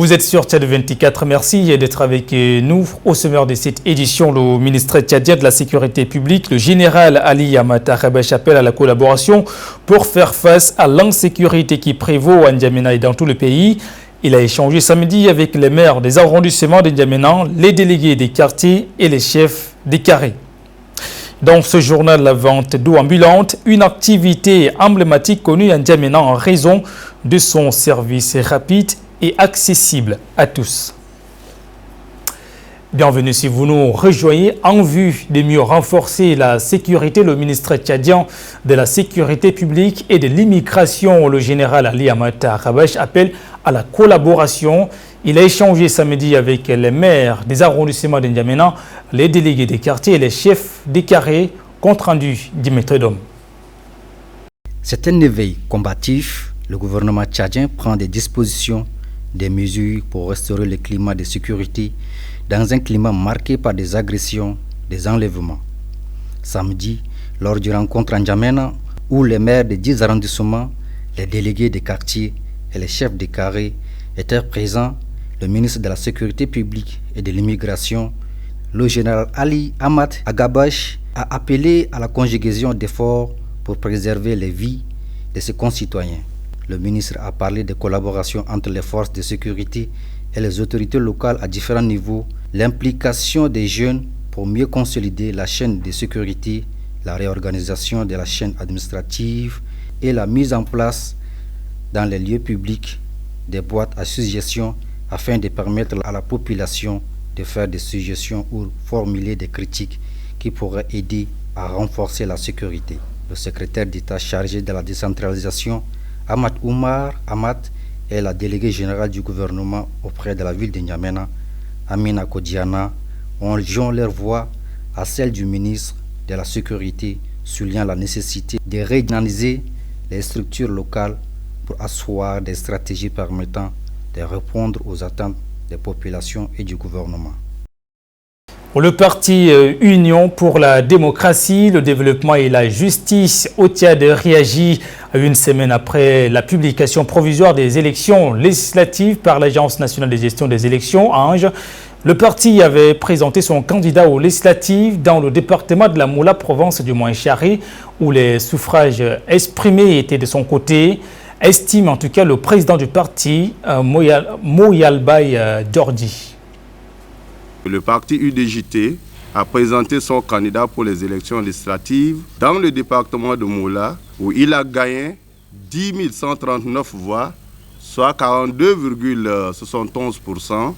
Vous êtes sur Tchad 24, merci d'être avec nous. Au sommaire de cette édition, le ministre tchadien de la Sécurité publique, le général Ali Amata Khabache, appelle à la collaboration pour faire face à l'insécurité qui prévaut à N'Djamena et dans tout le pays. Il a échangé samedi avec les maires des arrondissements de N'Djamena, les délégués des quartiers et les chefs des carrés. Dans ce journal, la vente d'eau ambulante, une activité emblématique connue à N'Djamena en raison de son service rapide et accessible à tous. Bienvenue si vous nous rejoignez. En vue de mieux renforcer la sécurité, le ministre tchadien de la Sécurité publique et de l'immigration, le général Ali Amata Khabache, appelle à la collaboration. Il a échangé samedi avec les maires des arrondissements de N'Djamena, les délégués des quartiers et les chefs des carrés. Compte rendu Dimitri Dom. C'est un éveil combatif. Le gouvernement tchadien prend des dispositions, des mesures pour restaurer le climat de sécurité dans un climat marqué par des agressions, des enlèvements. Samedi, lors d'une rencontre en N'Djamena, où les maires des 10 arrondissements, les délégués des quartiers et les chefs des carrés étaient présents, le ministre de la Sécurité publique et de l'immigration, le général Ali Amata Khabache, a appelé à la conjugaison d'efforts pour préserver les vies de ses concitoyens. Le ministre a parlé de collaboration entre les forces de sécurité et les autorités locales à différents niveaux, l'implication des jeunes pour mieux consolider la chaîne de sécurité, la réorganisation de la chaîne administrative et la mise en place dans les lieux publics des boîtes à suggestions afin de permettre à la population de faire des suggestions ou formuler des critiques qui pourraient aider à renforcer la sécurité. Le secrétaire d'État chargé de la décentralisation, Ahmad Oumar Ahmad, et la déléguée générale du gouvernement auprès de la ville de N'Djamena, Amina Kodiana, ont joint leur voix à celle du ministre de la Sécurité, soulignant la nécessité de redynamiser les structures locales pour asseoir des stratégies permettant de répondre aux attentes des populations et du gouvernement. Le parti Union pour la démocratie, le développement et la justice au Tchad réagit une semaine après la publication provisoire des élections législatives par l'Agence nationale de gestion des élections, ANGE. Le parti avait présenté son candidat aux législatives dans le département de la Moula, province du Moinchari, où les suffrages exprimés étaient de son côté, estime en tout cas le président du parti, Moyalbay Djordi. Le parti UDJT a présenté son candidat pour les élections législatives dans le département de Moula, où il a gagné 10 139 voix, soit 42,71%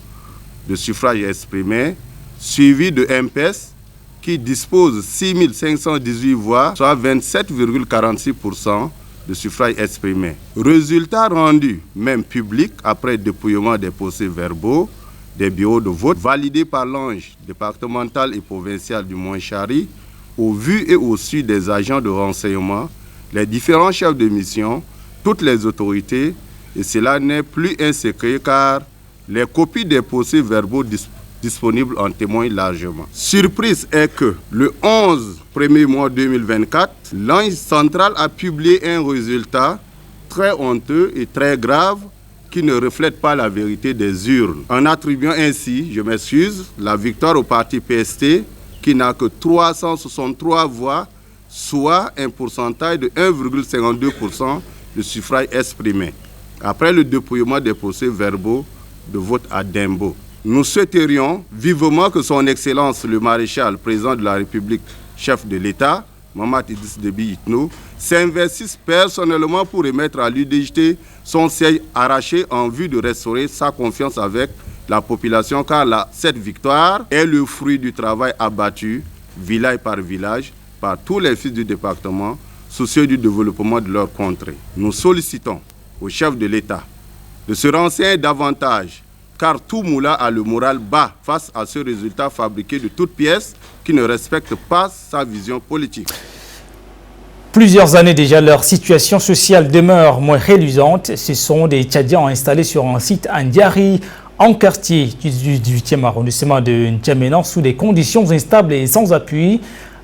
de suffrages exprimés, suivi de MPS qui dispose 6 518 voix, soit 27,46% de suffrages exprimés. Résultat rendu, même public, après dépouillement des procès-verbaux, des bureaux de vote validés par l'ANGE départemental et provincial du Moinchari, au vu et au su des agents de renseignement, les différents chefs de mission, toutes les autorités, et cela n'est plus un secret car les copies des procès-verbaux disponibles en témoignent largement. Surprise est que le 11 premier mois 2024, l'ANGE central a publié un résultat très honteux et très grave qui ne reflète pas la vérité des urnes, en attribuant ainsi, je m'excuse, la victoire au parti PST qui n'a que 363 voix, soit un pourcentage de 1,52% de suffrages exprimés, après le dépouillement des procès-verbaux de vote à Dembo. Nous souhaiterions vivement que son Excellence le Maréchal, président de la République, chef de l'État, Mamad Idriss Déby Itno, s'investisse personnellement pour remettre à l'UDJT son siège arraché en vue de restaurer sa confiance avec la population, car cette victoire est le fruit du travail abattu, village par village, par tous les fils du département, soucieux du développement de leur contrée. Nous sollicitons au chef de l'État de se renseigner davantage, car tout moula a le moral bas face à ce résultat fabriqué de toutes pièces qui ne respecte pas sa vision politique. Plusieurs années déjà, leur situation sociale demeure moins reluisante. Ce sont des Tchadiens installés sur un site à Ndiari, en quartier du 18e arrondissement de N'Djamena, sous des conditions instables et sans appui,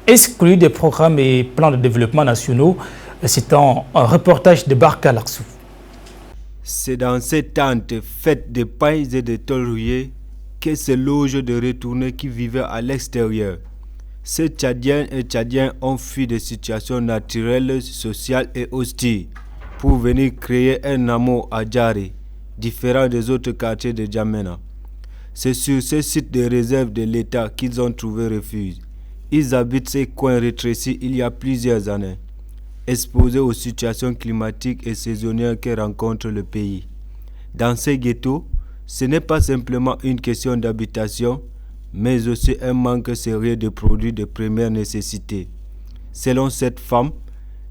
exclus des programmes et plans de développement nationaux. C'est un reportage de Barka Larsou. C'est dans ces tentes faites de pailles et de tôles rouillées que se logent des retournés qui vivaient à l'extérieur. Ces Tchadiens et Tchadiens ont fui des situations naturelles, sociales et hostiles pour venir créer un amour à Djari, différent des autres quartiers de Djamena. C'est sur ces sites de réserve de l'État qu'ils ont trouvé refuge. Ils habitent ces coins rétrécis il y a plusieurs années, exposés aux situations climatiques et saisonnières que rencontre le pays. Dans ces ghettos, ce n'est pas simplement une question d'habitation, mais aussi un manque sérieux de produits de première nécessité. Selon cette femme,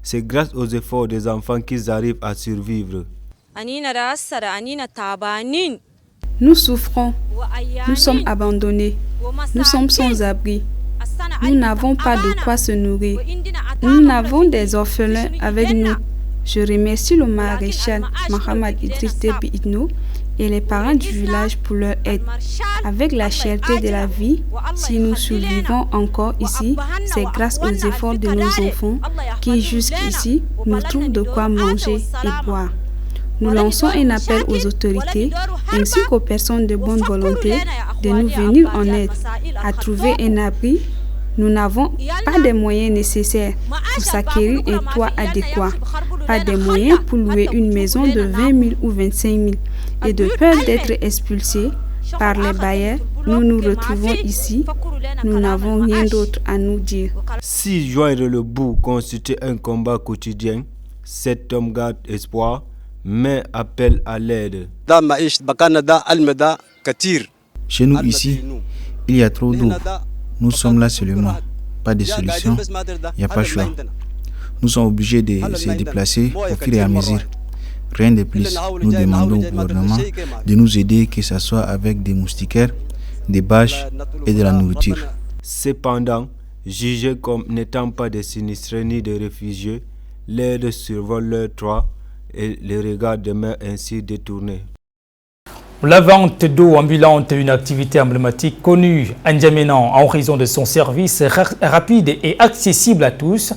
c'est grâce aux efforts des enfants qu'ils arrivent à survivre. Nous souffrons, nous sommes abandonnés, nous sommes sans abri, nous n'avons pas de quoi se nourrir, nous n'avons des orphelins avec nous. Je remercie le maréchal Mohamed Idriss Déby Itno et les parents du village pour leur aide. Avec la cherté de la vie, si nous survivons encore ici, c'est grâce aux efforts de nos enfants qui jusqu'ici nous trouvent de quoi manger et boire. Nous lançons un appel aux autorités ainsi qu'aux personnes de bonne volonté de nous venir en aide à trouver un abri. Nous n'avons pas des moyens nécessaires pour s'acquérir un toit adéquat, pas des moyens pour louer une maison de 20 000 ou 25 000 et de peur d'être expulsés par les bailleurs, nous nous retrouvons ici. Nous n'avons rien d'autre à nous dire. Si joindre le bout constitue un combat quotidien, cet homme garde espoir, mais appelle à l'aide. Chez nous ici, il y a trop d'eau. Nous sommes là seulement. Pas de solution. Il n'y a pas de choix. Nous sommes obligés de se déplacer au fur et à mesure. Rien de plus. Nous demandons au gouvernement de nous aider, que ce soit avec des moustiquaires, des bâches et de la nourriture. Cependant, jugés comme n'étant pas des sinistrés ni des réfugiés, l'aide survole leur toit et les regards demeurent ainsi détournés. La vente d'eau ambulante est une activité emblématique connue à N'Djamena en raison de son service rapide et accessible à tous.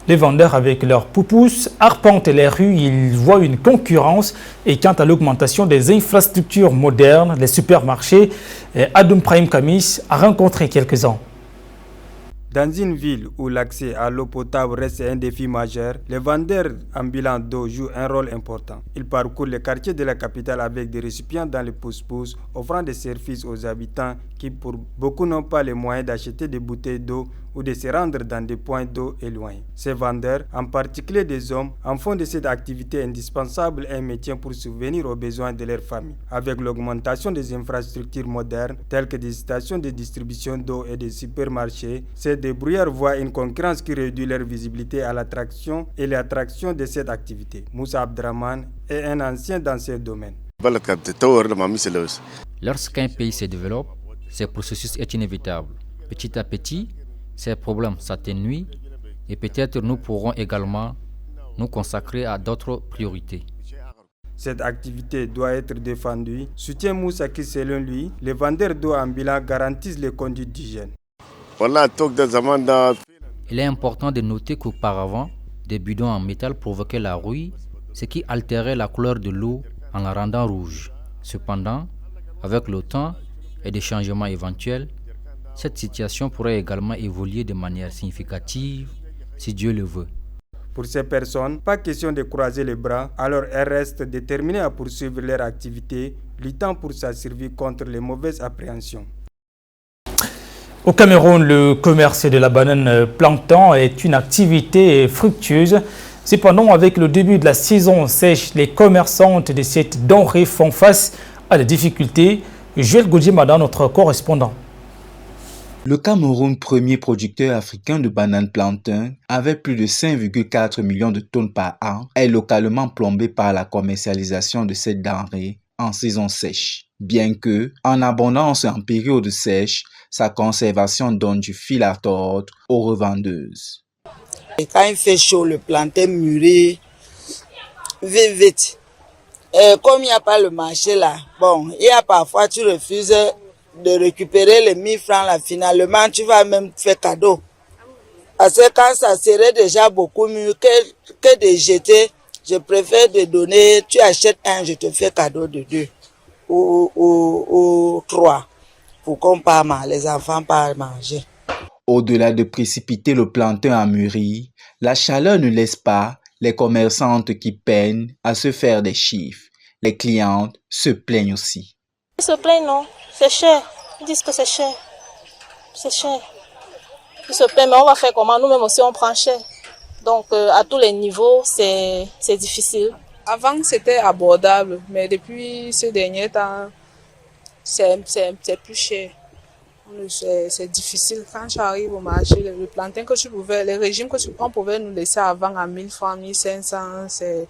Les vendeurs avec leurs poupous arpentent les rues, ils voient une concurrence. Et quant à l'augmentation des infrastructures modernes, les supermarchés, Adoum Prime Kamis a rencontré quelques-uns. Dans une ville où l'accès à l'eau potable reste un défi majeur, les vendeurs ambulants d'eau jouent un rôle important. Ils parcourent les quartiers de la capitale avec des récipients dans les pousse-pousse, offrant des services aux habitants qui, pour beaucoup, n'ont pas les moyens d'acheter des bouteilles d'eau ou de se rendre dans des points d'eau éloignés. Ces vendeurs, en particulier des hommes, en font de cette activité indispensable un métier pour subvenir aux besoins de leur famille. Avec l'augmentation des infrastructures modernes, telles que des stations de distribution d'eau et des supermarchés, ces débrouillards voient une concurrence qui réduit leur visibilité à l'attraction et l'attraction de cette activité. Moussa Abdraman est un ancien dans ce domaine. Lorsqu'un pays se développe, ce processus est inévitable. Petit à petit, ces problèmes s'atténuent et peut-être nous pourrons également nous consacrer à d'autres priorités. Cette activité doit être défendue, soutient Moussa qui, selon lui, les vendeurs d'eau ambulants garantissent les conduites d'hygiène. Il est important de noter qu'auparavant, des bidons en métal provoquaient la rouille, ce qui altérait la couleur de l'eau en la rendant rouge. Cependant, avec le temps et des changements éventuels, cette situation pourrait également évoluer de manière significative, si Dieu le veut. Pour ces personnes, pas question de croiser les bras, alors elles restent déterminées à poursuivre leur activité, luttant pour sa survie contre les mauvaises appréhensions. Au Cameroun, le commerce de la banane plancton est une activité fructueuse. Cependant, avec le début de la saison sèche, les commerçantes de cette denrée font face à des difficultés. Joël Gaudjier-Madan, notre correspondant. Le Cameroun, premier producteur africain de bananes plantain, avec plus de 5,4 millions de tonnes par an, est localement plombé par la commercialisation de cette denrée en saison sèche. Bien que, en abondance en période sèche, sa conservation donne du fil à tordre aux revendeuses. Et quand il fait chaud, le plantain mûrit vite. Et comme il n'y a pas le marché là, bon, il y a parfois tu refuses de récupérer les 1000 francs là, finalement tu vas même faire cadeau. Parce que quand ça serait déjà beaucoup mieux que de jeter Je préfère te donner, tu achètes un, je te fais cadeau de 2 ou 3 pour qu'on parte, les enfants partent manger. Au-delà de précipiter le plantain à mûrir, la chaleur ne laisse pas les commerçantes qui peinent à se faire des chiffres. Les clientes se plaignent aussi. Ils se plaignent, non? C'est cher. Ils disent que c'est cher. C'est cher. Ils se plaignent, mais on va faire comment? Nous-mêmes aussi, on prend cher. Donc, à tous les niveaux, c'est difficile. Avant, c'était abordable, mais depuis ces derniers temps, c'est plus cher. C'est difficile. Quand tu arrives au marché, le plantain que tu pouvais, les régimes que on pouvait nous laisser avant à 1000 francs, 1500, c'est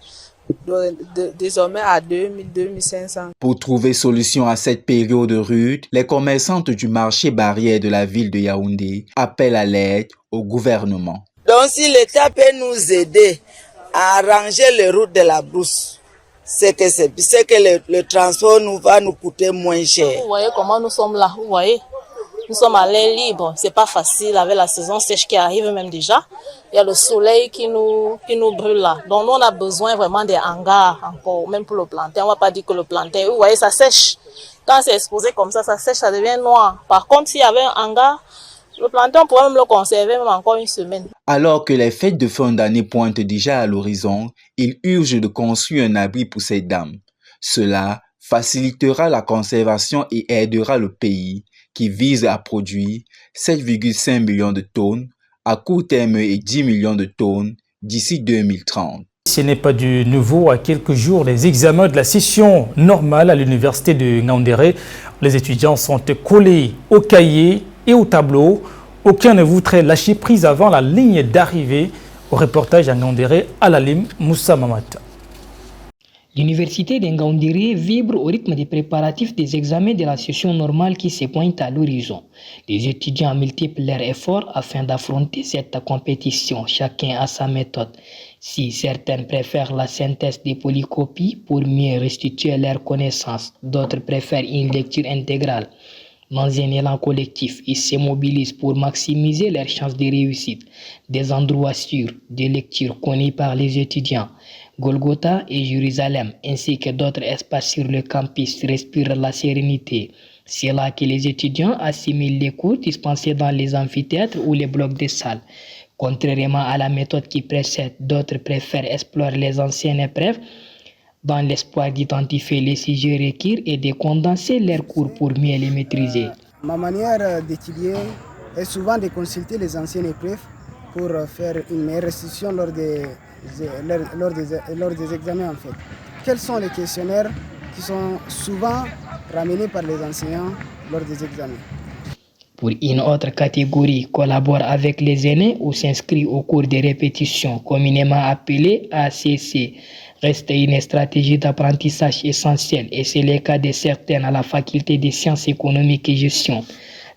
désormais à 2000, 2500. Pour trouver solution à cette période rude, les commerçantes du marché barrière de la ville de Yaoundé appellent à l'aide au gouvernement. Donc si l'État peut nous aider à arranger les routes de la brousse, c'est que le transport va nous coûter moins cher. Vous voyez comment nous sommes là, vous voyez? Nous sommes à l'air libre, c'est pas facile avec la saison sèche qui arrive même déjà. Il y a le soleil qui nous brûle là. Donc nous on a besoin vraiment des hangars encore, même pour le plantain. On va pas dire que le plantain, vous voyez, ça sèche. Quand c'est exposé comme ça sèche, ça devient noir. Par contre, s'il y avait un hangar, le plantain on pourrait même le conserver même encore une semaine. Alors que les fêtes de fin d'année pointent déjà à l'horizon, il urge de construire un abri pour ces dames. Cela facilitera la conservation et aidera le pays qui vise à produire 7,5 millions de tonnes à court terme et 10 millions de tonnes d'ici 2030. Ce n'est pas du nouveau. À quelques jours des examens de la session normale à l'université de Ngaoundéré, les étudiants sont collés au cahier et au tableau. Aucun ne voudrait lâcher prise avant la ligne d'arrivée. Au reportage à Ngaoundéré, Alalim Moussa Mamata. L'université d'Ngaoundéré vibre au rythme des préparatifs des examens de la session normale qui se pointe à l'horizon. Les étudiants multiplient leurs efforts afin d'affronter cette compétition, chacun à sa méthode. Si certains préfèrent la synthèse des polycopies pour mieux restituer leurs connaissances, d'autres préfèrent une lecture intégrale. Dans un élan collectif, ils se mobilisent pour maximiser leurs chances de réussite. Des endroits sûrs de lecture connus par les étudiants, Golgotha et Jérusalem, ainsi que d'autres espaces sur le campus respirent la sérénité. C'est là que les étudiants assimilent les cours dispensés dans les amphithéâtres ou les blocs de salles. Contrairement à la méthode qui précède, d'autres préfèrent explorer les anciennes épreuves dans l'espoir d'identifier les sujets requis et de condenser leurs cours pour mieux les maîtriser. Ma manière d'étudier est souvent de consulter les anciennes épreuves pour faire une meilleure restitution lors des examens en fait. Quels sont les questionnaires qui sont souvent ramenés par les enseignants lors des examens? Pour une autre catégorie, collabore avec les aînés ou s'inscrit au cours des répétitions, communément appelées ACC. Reste une stratégie d'apprentissage essentielle et c'est le cas de certains à la faculté des sciences économiques et gestion.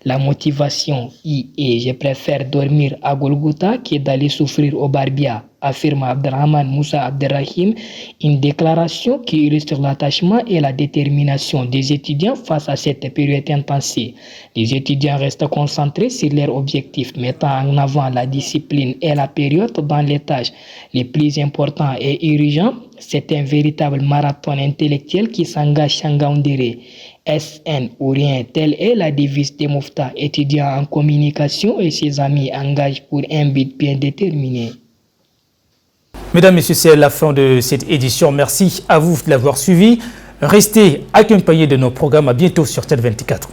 La motivation y est je préfère dormir à Golgotha que d'aller souffrir au Barbia, affirme Abderrahman Moussa Abderrahim, une déclaration qui illustre l'attachement et la détermination des étudiants face à cette période intensive. Les étudiants restent concentrés sur leurs objectifs, mettant en avant la discipline et la période dans les tâches les plus importantes et urgentes. C'est un véritable marathon intellectuel qui s'engage à Ngaoundéré. SN ou rien, telle est la devise de Moufta, étudiant en communication et ses amis engagent pour un but bien déterminé. Mesdames, Messieurs, c'est la fin de cette édition. Merci à vous de l'avoir suivi. Restez accompagnés de nos programmes. À bientôt sur TED24.